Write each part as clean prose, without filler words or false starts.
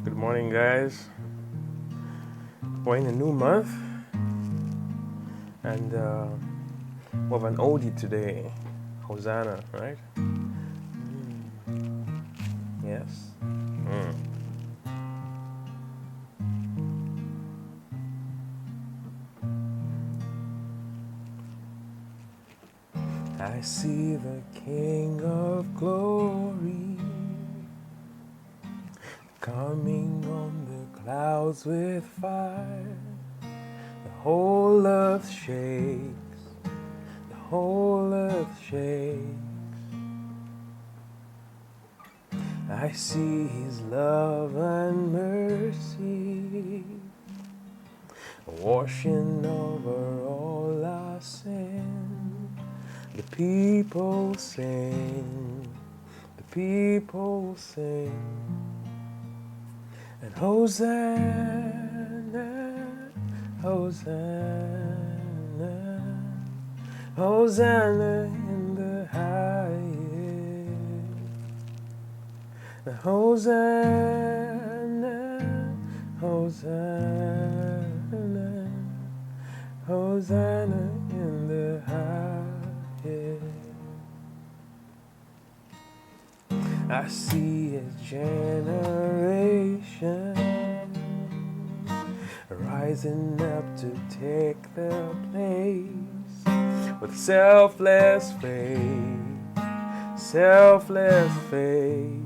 Good morning, guys. We're in a new month, and we have an oldie today, Hosanna, right? Yes. Mm. I see the King of Glory coming on the clouds with fire. The whole earth shakes, the whole earth shakes. I see His love and mercy washing over all our sin. The people sing, the people sing, and Hosanna, Hosanna, Hosanna in the highest. And Hosanna, Hosanna, Hosanna in the highest. I see a generation rising up to take their place with selfless faith, selfless faith.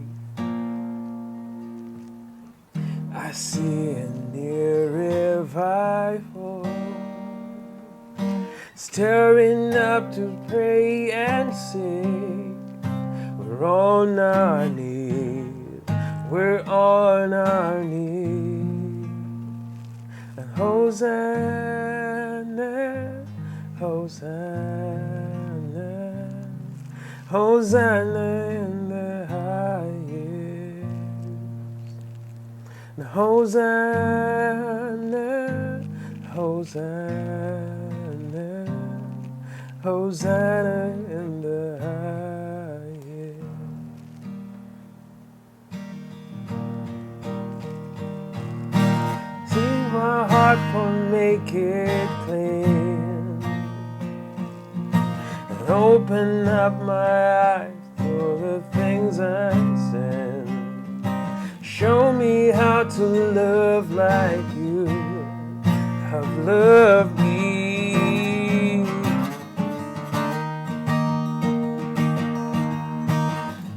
I see a near revival stirring up to pray and sing. We're on our knees, we're on our knees. And Hosanna, Hosanna, Hosanna in the highest. And Hosanna, Hosanna, Hosanna in the highest. Sing my heart for make it clean, and open up my eyes to the things I sin. Show me how to love like you have loved me.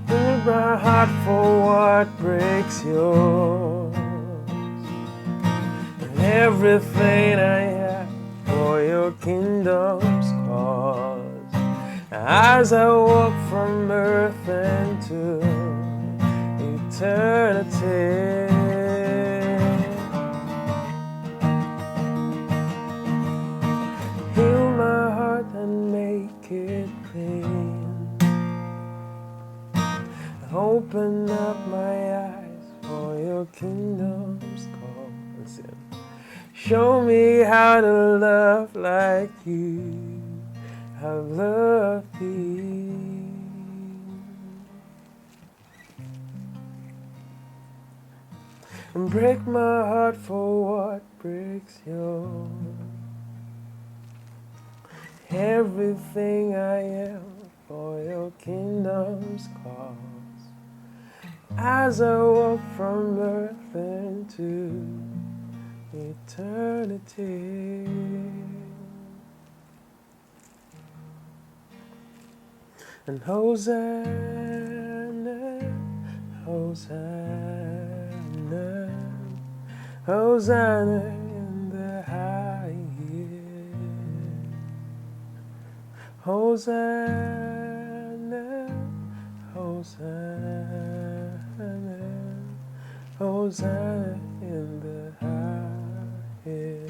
Fill my heart for what breaks yours, and everything I have for your kingdom's cause. As I walk from earth into eternity, heal my heart and make it clean. Open up my eyes for your kingdom's call. Listen. Show me how to love like you have loved me. And break my heart for what breaks yours. Everything I am for your kingdom's cause. As I walk from earth into eternity. And Hosanna, Hosanna, Hosanna in the highest. Hosanna, Hosanna, Hosanna in the highest.